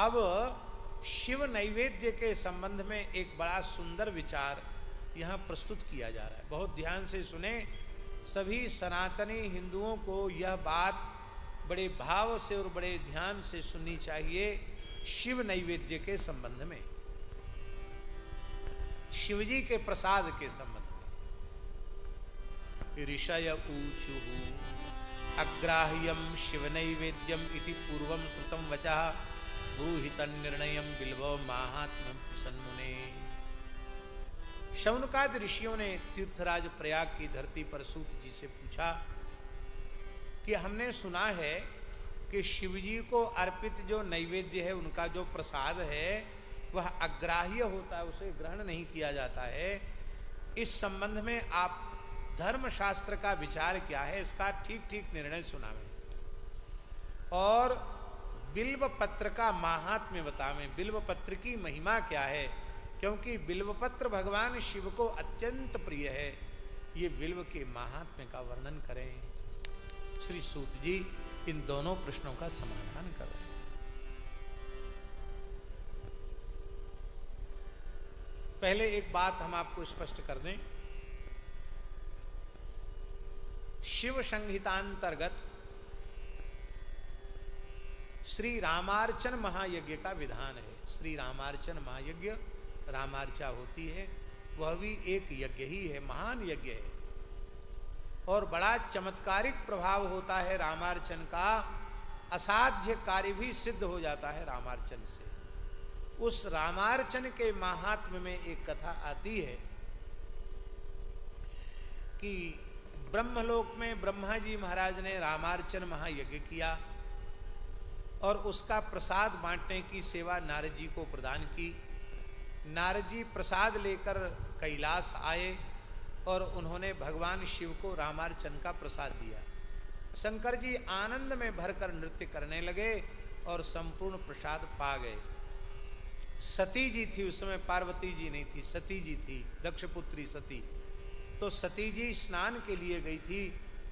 अब शिव नैवेद्य के संबंध में एक बड़ा सुंदर विचार यहाँ प्रस्तुत किया जा रहा है। बहुत ध्यान से सुने। सभी सनातनी हिंदुओं को यह बात बड़े भाव से और बड़े ध्यान से सुननी चाहिए। शिव नैवेद्य के संबंध में, शिवजी के प्रसाद के संबंध में। ऋषय ऊचुः अग्राह्यम शिव नैवेद्यम इति पूर्वम श्रुतम वचः ब्रूहितं निर्णयम बिल्वो माहात्म्यम प्रसन्मुने। शौनकाद ऋषियों ने तीर्थराज प्रयाग की धरती पर सूत जी से पूछा कि हमने सुना है कि शिवजी को अर्पित जो नैवेद्य है, उनका जो प्रसाद है वह अग्राह्य होता है, उसे ग्रहण नहीं किया जाता है। इस संबंध में आप धर्मशास्त्र का विचार क्या है, इसका ठीक ठीक निर्णय सुनावें और बिल्व पत्र का महात्म्य बतावें। बिल्व पत्र की महिमा क्या है, क्योंकि बिल्व पत्र भगवान शिव को अत्यंत प्रिय है। ये बिल्व के महात्म्य का वर्णन करें। श्री सूत जी इन दोनों प्रश्नों का समाधान कर रहे हैं। पहले एक बात हम आपको स्पष्ट कर दें। शिव संहितांतर्गत श्री रामार्चन महायज्ञ का विधान है। श्री रामार्चन महायज्ञ, रामार्चा होती है, वह भी एक यज्ञ ही है, महान यज्ञ है और बड़ा चमत्कारिक प्रभाव होता है रामार्चन का। असाध्य कार्य भी सिद्ध हो जाता है रामार्चन से। उस रामार्चन के महात्म्य में एक कथा आती है कि ब्रह्मलोक में ब्रह्मा जी महाराज ने रामार्चन महायज्ञ किया और उसका प्रसाद बांटने की सेवा नारद जी को प्रदान की। नारद जी प्रसाद लेकर कैलाश आए और उन्होंने भगवान शिव को रामार्चन का प्रसाद दिया। शंकर जी आनंद में भरकर नृत्य करने लगे और संपूर्ण प्रसाद पा गए। सती जी थी उस समय, पार्वती जी नहीं थी, सती जी थी, दक्ष पुत्री सती। तो सती जी स्नान के लिए गई थी,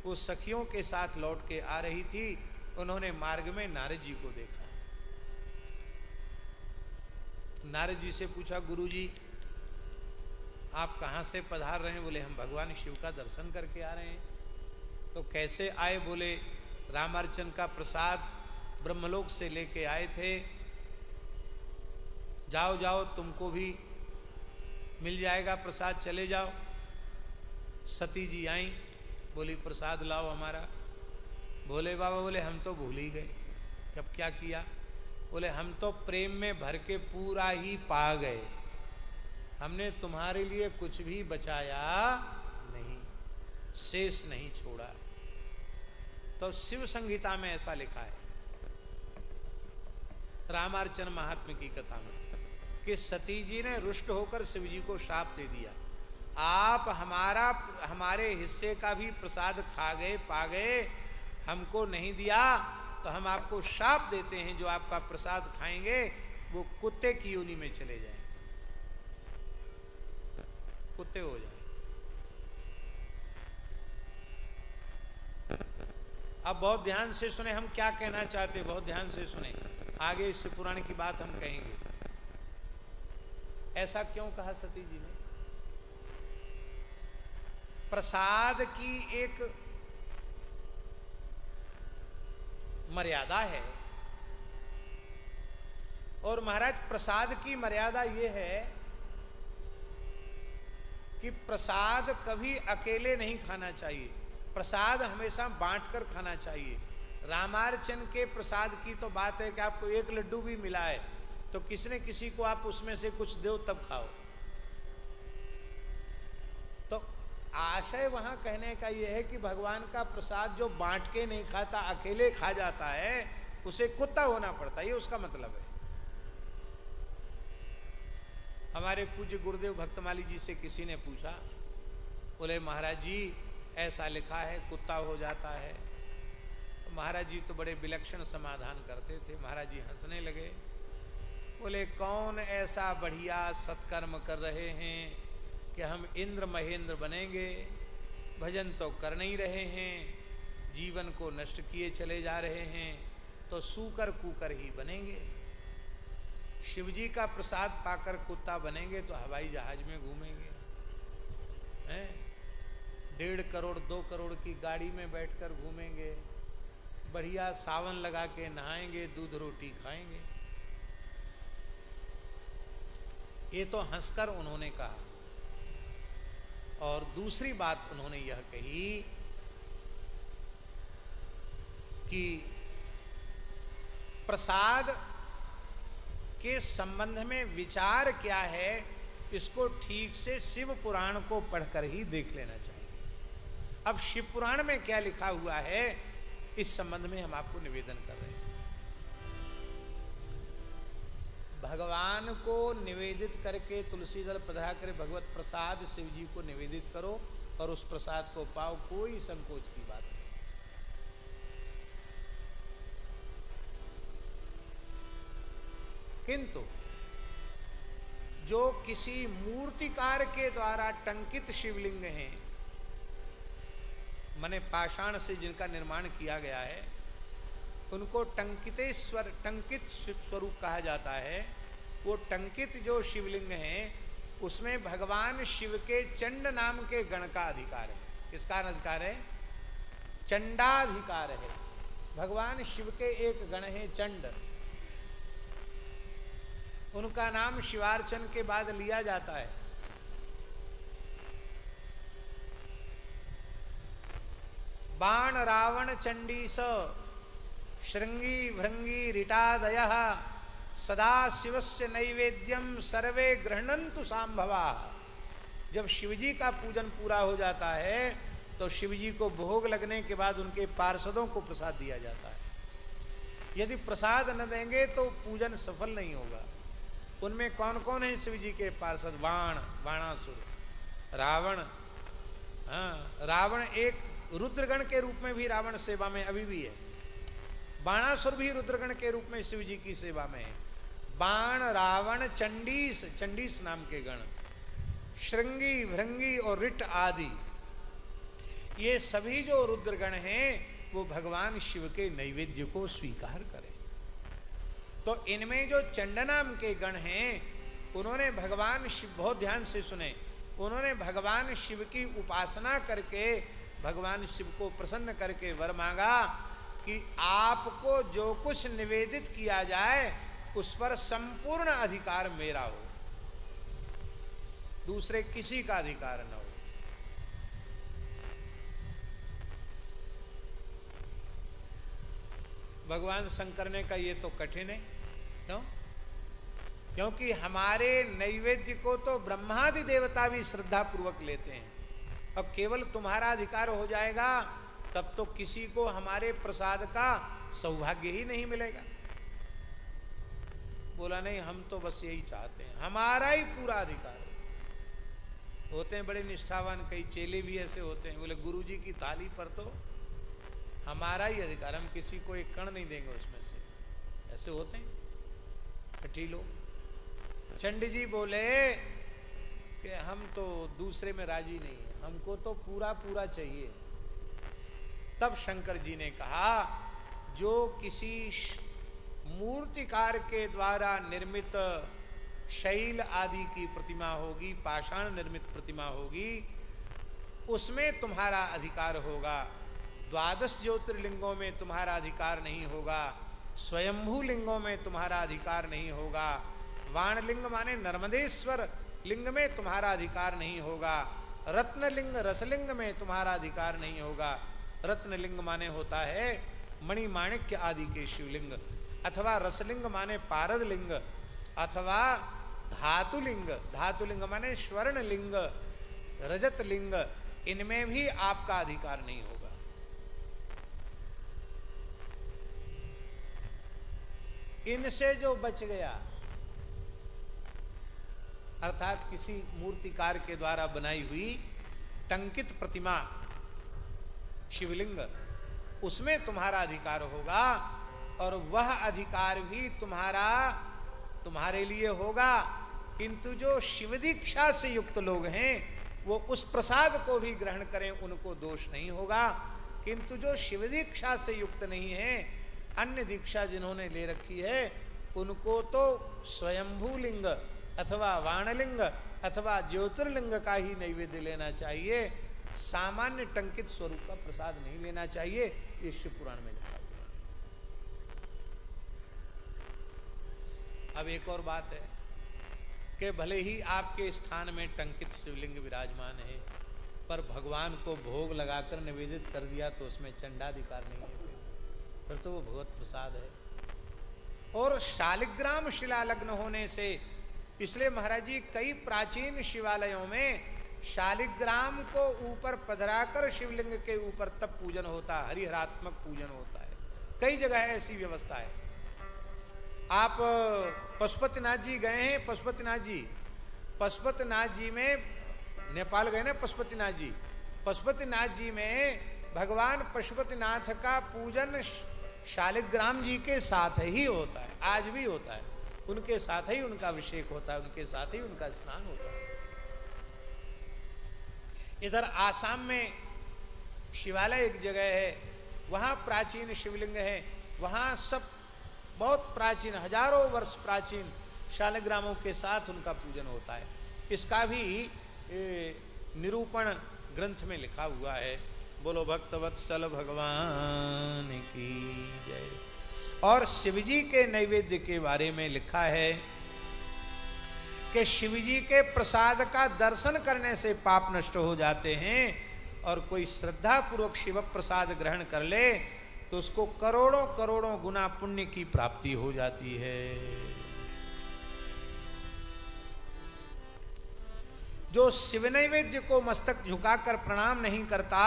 वो सखियों के साथ लौट के आ रही थी। उन्होंने मार्ग में नारद जी को देखा। नारद जी से पूछा, गुरुजी आप कहाँ से पधार रहे हैं? बोले हम भगवान शिव का दर्शन करके आ रहे हैं। तो कैसे आए? बोले रामार्चन का प्रसाद ब्रह्मलोक से लेके आए थे। जाओ जाओ तुमको भी मिल जाएगा प्रसाद, चले जाओ। सती जी आई, बोली प्रसाद लाओ हमारा। बोले बाबा, बोले हम तो भूल ही गए। कब क्या किया? बोले हम तो प्रेम में भर के पूरा ही पा गए, हमने तुम्हारे लिए कुछ भी बचाया नहीं, शेष नहीं छोड़ा। तो शिव संहिता में ऐसा लिखा है रामार्चन महात्म्य की कथा में कि सती जी ने रुष्ट होकर शिव जी को शाप दे दिया, आप हमारे हिस्से का भी प्रसाद खा गए, पा गए, हमको नहीं दिया, तो हम आपको शाप देते हैं, जो आपका प्रसाद खाएंगे वो कुत्ते की योनि में चले जाएंगे, कुत्ते हो जाएंगे। अब बहुत ध्यान से सुने हम क्या कहना चाहते, बहुत ध्यान से सुने, आगे इस पुराण की बात हम कहेंगे। ऐसा क्यों कहा सती जी ने? प्रसाद की एक मर्यादा है और महाराज प्रसाद की मर्यादा ये है कि प्रसाद कभी अकेले नहीं खाना चाहिए, प्रसाद हमेशा बांटकर खाना चाहिए। रामार्चन के प्रसाद की तो बात है कि आपको एक लड्डू भी मिला है तो किसने किसी को आप उसमें से कुछ दो तब खाओ। तो आशय वहां कहने का यह है कि भगवान का प्रसाद जो बांट के नहीं खाता, अकेले खा जाता है, उसे कुत्ता होना पड़ता है, ये उसका मतलब है। हमारे पूज्य गुरुदेव भक्तमाली जी से किसी ने पूछा, बोले महाराज जी ऐसा लिखा है कुत्ता हो जाता है। तो महाराज जी तो बड़े विलक्षण समाधान करते थे। महाराज जी हंसने लगे, बोले कौन ऐसा बढ़िया सत्कर्म कर रहे हैं कि हम इंद्र महेंद्र बनेंगे, भजन तो कर नहीं रहे हैं, जीवन को नष्ट किए चले जा रहे हैं, तो सूकर कूकर ही बनेंगे। शिव जी का प्रसाद पाकर कुत्ता बनेंगे तो हवाई जहाज में घूमेंगे, हैं? 1.5 करोड़ 2 करोड़ की गाड़ी में बैठकर घूमेंगे, बढ़िया सावन लगा के नहाएंगे, दूध रोटी खाएंगे। ये तो हंसकर उन्होंने कहा। और दूसरी बात उन्होंने यह कही कि प्रसाद के संबंध में विचार क्या है, इसको ठीक से शिव पुराण को पढ़कर ही देख लेना चाहिए। अब शिव पुराण में क्या लिखा हुआ है, इस संबंध में हम आपको निवेदन कर रहे हैं। भगवान को निवेदित करके तुलसी दल पधरा कर भगवत प्रसाद शिव जी को निवेदित करो और उस प्रसाद को पाओ, कोई संकोच की बात नहीं। किंतु जो किसी मूर्तिकार के द्वारा टंकित शिवलिंग हैं, माने पाषाण से जिनका निर्माण किया गया है, उनको टंकित स्वरूप कहा जाता है। वो टंकित जो शिवलिंग हैं, उसमें भगवान शिव के चंड नाम के गण का अधिकार है। किसका अधिकार है? चंडाधिकार है। भगवान शिव के एक गण है चंड, उनका नाम शिवार्चन के बाद लिया जाता है। बाण रावण चंडीस श्रृंगी भृंगी रिटादयः सदा शिवस्य नैवेद्यम सर्वे गृह्णन्तु सांभवा। जब शिवजी का पूजन पूरा हो जाता है तो शिवजी को भोग लगने के बाद उनके पार्षदों को प्रसाद दिया जाता है। यदि प्रसाद न देंगे तो पूजन सफल नहीं होगा। उनमें कौन कौन है शिवजी के पार्षद? बाणासुर, रावण। रावण एक रुद्रगण के रूप में भी रावण सेवा में अभी भी है। बाणासुर भी रुद्रगण के रूप में शिवजी की सेवा में है। बाण, रावण, चंडीस नाम के गण, श्रृंगी, भृंगी और रिट आदि, ये सभी जो रुद्रगण हैं वो भगवान शिव के नैवेद्य को स्वीकार करें। तो इनमें जो चंड नाम के गण हैं, उन्होंने भगवान शिव, बहुत ध्यान से सुने, उन्होंने भगवान शिव की उपासना करके भगवान शिव को प्रसन्न करके वर मांगा कि आपको जो कुछ निवेदित किया जाए उस पर संपूर्ण अधिकार मेरा हो, दूसरे किसी का अधिकार न हो। भगवान शंकर ने कहा ये तो कठिन है। क्यों? क्योंकि हमारे नैवेद्य को तो ब्रह्मादि देवता भी श्रद्धा पूर्वक लेते हैं। अब केवल तुम्हारा अधिकार हो जाएगा तब तो किसी को हमारे प्रसाद का सौभाग्य ही नहीं मिलेगा। बोला नहीं, हम तो बस यही चाहते हैं, हमारा ही पूरा अधिकार हो। होते हैं बड़े निष्ठावान, कई चेले भी ऐसे होते हैं, बोले गुरुजी की थाली पर तो हमारा ही अधिकार, हम किसी को एक कण नहीं देंगे उसमें से। ऐसे होते हैं कठी लोग। चंडी जी बोले कि हम तो दूसरे में राजी नहीं है, हमको तो पूरा पूरा चाहिए। तब शंकर जी ने कहा जो किसी मूर्तिकार के द्वारा निर्मित शैल आदि की प्रतिमा होगी, पाषाण निर्मित प्रतिमा होगी, उसमें तुम्हारा अधिकार होगा। 12 ज्योतिर्लिंगों में तुम्हारा अधिकार नहीं होगा, स्वयंभू लिंगों में तुम्हारा अधिकार नहीं होगा, वाणलिंग माने नर्मदेश्वर लिंग में तुम्हारा अधिकार नहीं होगा, रत्नलिंग रसलिंग में तुम्हारा अधिकार नहीं होगा। रत्नलिंग माने होता है मणिमाणिक्य आदि के शिवलिंग, अथवा रसलिंग माने पारद लिंग, अथवा धातुलिंग, धातुलिंग माने स्वर्ण लिंग, रजत लिंग, इनमें भी आपका अधिकार नहीं होगा। इनसे जो बच गया, अर्थात किसी मूर्तिकार के द्वारा बनाई हुई टंकित प्रतिमा शिवलिंग, उसमें तुम्हारा अधिकार होगा और वह अधिकार भी तुम्हारे लिए होगा। किंतु जो शिव दीक्षा से युक्त लोग हैं वो उस प्रसाद को भी ग्रहण करें, उनको दोष नहीं होगा। किंतु जो शिव दीक्षा से युक्त नहीं है, अन्य दीक्षा जिन्होंने ले रखी है, उनको तो स्वयंभू लिंग अथवा वाणलिंग अथवा ज्योतिर्लिंग का ही नैवेद्य लेना चाहिए, सामान्य टंकित स्वरूप का प्रसाद नहीं लेना चाहिए। ये शिव पुराण में लिखा हुआ है। अब एक और बात है कि भले ही आपके स्थान में टंकित शिवलिंग विराजमान है, पर भगवान को भोग लगाकर निवेदित कर दिया तो उसमें चंडाधिकार नहीं है, फिर तो वो भगवत प्रसाद है। और शालिग्राम शिला लग्न होने से, इसलिए महाराज जी कई प्राचीन शिवालयों में शालिग्राम को ऊपर पधराकर शिवलिंग के ऊपर तब पूजन होता है, हरिहरात्मक पूजन होता है। कई जगह ऐसी व्यवस्था है। आप पशुपतिनाथ जी गए हैं? पशुपतिनाथ जी में नेपाल गए ना? पशुपतिनाथ जी में भगवान पशुपतिनाथ का पूजन शालिग्राम जी के साथ ही होता है, आज भी होता है। उनके साथ ही उनका अभिषेक होता है, उनके साथ ही उनका स्नान होता है। इधर आसाम में शिवालय एक जगह है, वहां प्राचीन शिवलिंग है, वहां सब बहुत प्राचीन, हजारों वर्ष प्राचीन शालिग्रामों के साथ उनका पूजन होता है। इसका भी निरूपण ग्रंथ में लिखा हुआ है। बोलो भक्तवत्सल भगवान की जय। और शिवजी के नैवेद्य के बारे में लिखा है कि शिवजी के प्रसाद का दर्शन करने से पाप नष्ट हो जाते हैं, और कोई श्रद्धा पूर्वक शिव प्रसाद ग्रहण कर ले तो उसको करोड़ों करोड़ों गुना पुण्य की प्राप्ति हो जाती है। जो शिव नैवेद्य को मस्तक झुकाकर प्रणाम नहीं करता,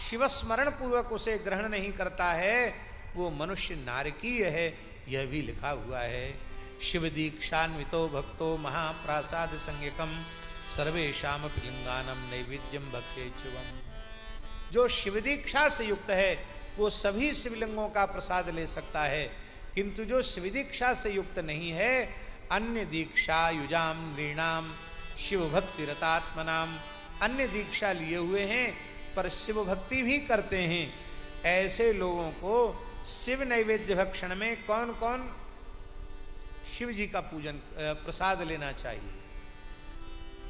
शिव स्मरण पूर्वक उसे ग्रहण नहीं करता है, वो मनुष्य नारकीय है। यह भी लिखा हुआ है। शिव दीक्षान्वितो भक्तो महाप्रासाद संज्ञकम सर्वेशाम पिलिंगानम नैवेद्यम भक्षेच्छुवम। जो शिव दीक्षा से युक्त है वो सभी शिवलिंगों का प्रसाद ले सकता है, किंतु जो शिव दीक्षा से युक्त नहीं है, अन्य दीक्षा युजाम नृणाम शिव भक्ति रतात्मनाम, अन्य दीक्षा लिए हुए हैं पर शिव भक्ति भी करते हैं, ऐसे लोगों को शिव नैवेद्य भक्षण में कौन कौन शिव जी का पूजन प्रसाद लेना चाहिए।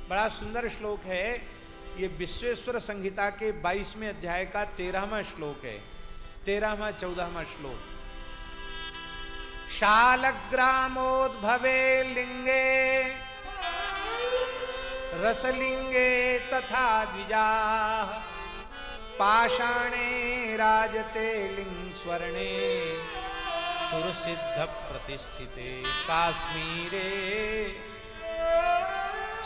बड़ा सुंदर श्लोक है ये, विश्वेश्वर संहिता के 22वें अध्याय का 13वां श्लोक है, 13वां 14वां श्लोक। शालग्रामोद्भवे लिंगे रसलिंगे तथा द्विजाः पाषाणे राजते लिंग स्वर्णे सुरसिद्ध प्रतिष्ठिते काश्मीरे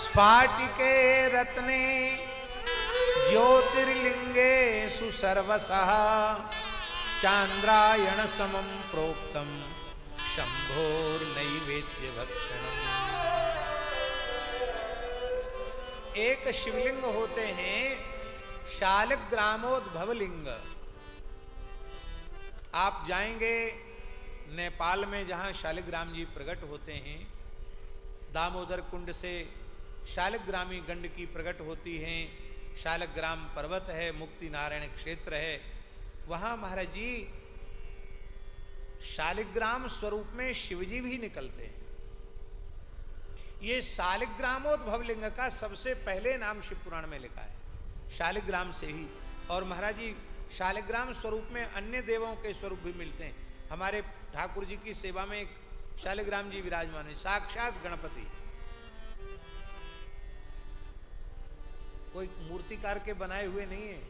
स्फाटिके रत्ने ज्योतिर्लिंगे सुसर्वसः चांद्रायण समं प्रोक्तम शंभोर नैवेद्य भक्षणम। एक शिवलिंग होते हैं शालिग्रामोद्भव लिंग। आप जाएंगे नेपाल में जहां शालिग्राम जी प्रकट होते हैं, दामोदर कुंड से शालिग्रामी गंडकी प्रकट होती हैं, शालिग्राम पर्वत है, मुक्ति नारायण क्षेत्र है, वहां महाराज जी शालिग्राम स्वरूप में शिवजी भी निकलते हैं। ये शालिग्रामोद्भव लिंग का सबसे पहले नाम शिव पुराण में लिखा है, शालिग्राम से ही। और महाराज जी शालिग्राम स्वरूप में अन्य देवों के स्वरूप भी मिलते हैं। हमारे ठाकुर जी की सेवा में एक शालिग्राम जी विराजमान है, साक्षात गणपति, कोई मूर्तिकार के बनाए हुए नहीं है।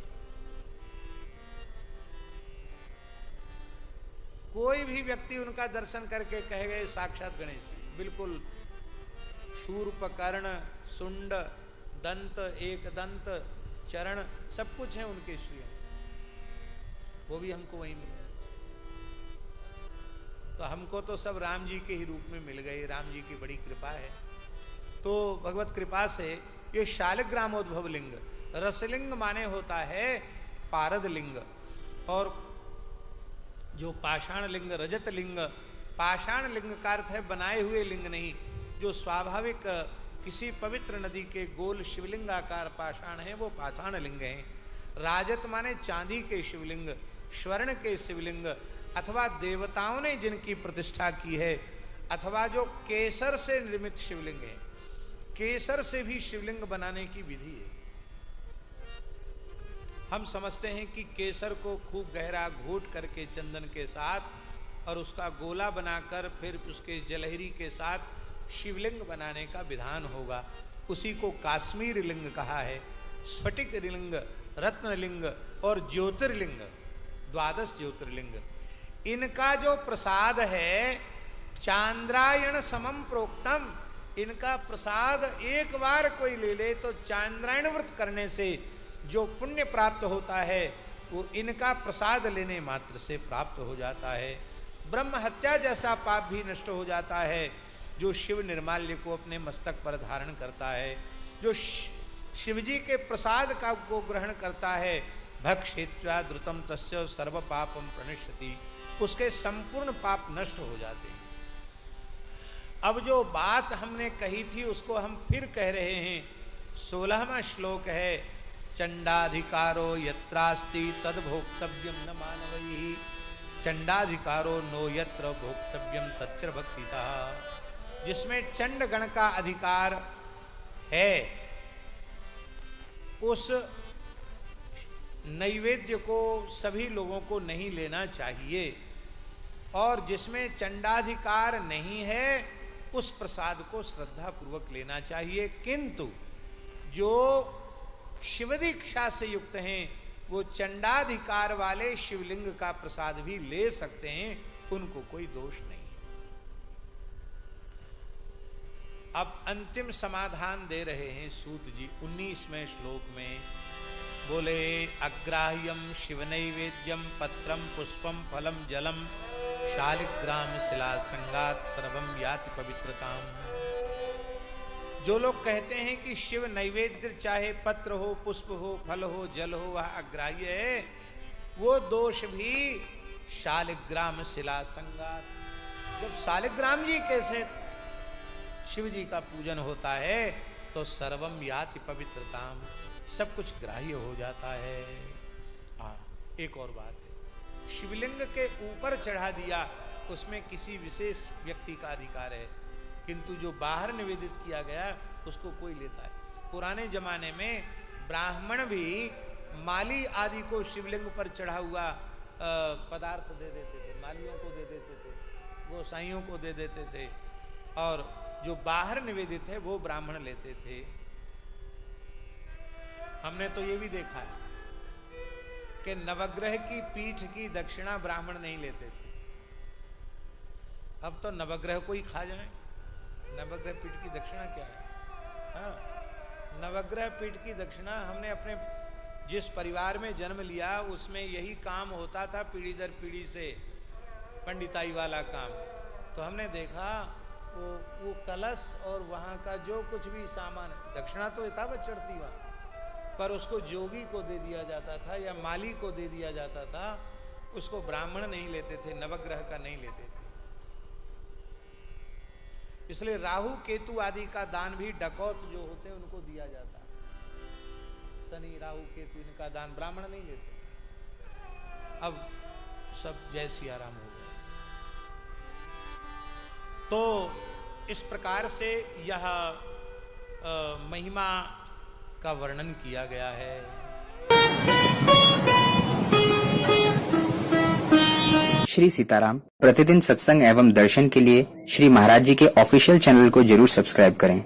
कोई भी व्यक्ति उनका दर्शन करके कहेगा साक्षात गणेश जी, बिल्कुल शूर्प कर्ण सुंड दंत एक दंत चरण सब कुछ है उनके श्री, वो भी हमको वहीं मिले। तो हमको तो सब राम जी के ही रूप में मिल गए, राम जी की बड़ी कृपा है। तो भगवत कृपा से ये शालिग्रामोद्भव लिंग, रसलिंग माने होता है पारद लिंग, और जो पाषाण लिंग रजत लिंग, पाषाण लिंग का अर्थ है बनाए हुए लिंग नहीं, जो स्वाभाविक किसी पवित्र नदी के गोल शिवलिंगाकार पाषाण है वो पाषाण लिंग है। राजत माने चांदी के शिवलिंग, स्वर्ण के शिवलिंग, अथवा देवताओं ने जिनकी प्रतिष्ठा की है अथवा जो केसर से निर्मित शिवलिंग है, केसर से भी शिवलिंग बनाने की विधि है। हम समझते हैं कि केसर को खूब गहरा घोट करके चंदन के साथ और उसका गोला बनाकर फिर उसके जलहरी के साथ शिवलिंग बनाने का विधान होगा। उसी को काश्मीर लिंग कहा है। स्फटिक लिंग, रत्नलिंग और ज्योतिर्लिंग, 12 ज्योतिर्लिंग, इनका जो प्रसाद है चांद्रायण समम प्रोक्तम, इनका प्रसाद एक बार कोई ले ले तो चांद्रायण व्रत करने से जो पुण्य प्राप्त होता है वो इनका प्रसाद लेने मात्र से प्राप्त हो जाता है। ब्रह्म हत्या जैसा पाप भी नष्ट हो जाता है जो शिव निर्माल्य को अपने मस्तक पर धारण करता है। जो शिवजी के प्रसाद का को ग्रहण करता है, भक्षित्वा द्रुतम तस्य सर्व पापम प्रणश्यति, उसके संपूर्ण पाप नष्ट हो जाते हैं। अब जो बात हमने कही थी उसको हम फिर कह रहे हैं। 16वां श्लोक है, चंडाधिकारो यत्रास्ति तद भोक्तव्यम न मानवैः, चंडाधिकारो नो यत्र भोक्तव्यम तच्च भक्तिता। जिसमें चंड गण का अधिकार है उस नैवेद्य को सभी लोगों को नहीं लेना चाहिए, और जिसमें चंडाधिकार नहीं है उस प्रसाद को श्रद्धा पूर्वक लेना चाहिए। किंतु जो शिव दीक्षा से युक्त हैं वो चंडाधिकार वाले शिवलिंग का प्रसाद भी ले सकते हैं, उनको कोई दोष नहीं। अब अंतिम समाधान दे रहे हैं सूत जी 19वें श्लोक में। बोले, अग्राह्यम शिव नैवेद्यम पत्रम पुष्पम फलम जलम शालिग्राम शिला संगात सर्वम याति पवित्रताम। जो लोग कहते हैं कि शिव नैवेद्य चाहे पत्र हो, पुष्प हो, फल हो, जल हो, वह अग्राह्य है, वो दोष भी शालिग्राम शिला संगात। जब शालिग्राम जी कैसे शिव जी का पूजन होता है तो सर्वम याति पवित्रताम, सब कुछ ग्राह्य हो जाता है। एक और बात है, शिवलिंग के ऊपर चढ़ा दिया उसमें किसी विशेष व्यक्ति का अधिकार है, किंतु जो बाहर निवेदित किया गया उसको कोई लेता है। पुराने जमाने में ब्राह्मण भी माली आदि को शिवलिंग पर चढ़ा हुआ पदार्थ दे देते थे, मालियों को दे देते थे, गोसाइयों को दे देते थे, और जो बाहर निवेदित है वो ब्राह्मण लेते थे। हमने तो ये भी देखा है कि नवग्रह की पीठ की दक्षिणा ब्राह्मण नहीं लेते थे। अब तो नवग्रह को ही खा जाए। नवग्रह पीठ की दक्षिणा क्या है? हाँ, नवग्रह पीठ की दक्षिणा, हमने अपने जिस परिवार में जन्म लिया उसमें यही काम होता था पीढ़ी दर पीढ़ी से, पंडिताई वाला काम। तो हमने देखा वो कलश और वहाँ का जो कुछ भी सामान, दक्षिणा तो यथावत चढ़ती वहाँ, पर उसको जोगी को दे दिया जाता था या माली को दे दिया जाता था, उसको ब्राह्मण नहीं लेते थे, नवग्रह का नहीं लेते थे। इसलिए राहु केतु आदि का दान भी डकौत जो होते हैं उनको दिया जाता है। शनि राहु केतु इनका दान ब्राह्मण नहीं लेते। अब सब जय सिया राम हो गया। तो इस प्रकार से यह महिमा का वर्णन किया गया है। श्री सीताराम प्रतिदिन सत्संग एवं दर्शन के लिए श्री महाराज जी के ऑफिशियल चैनल को जरूर सब्सक्राइब करें।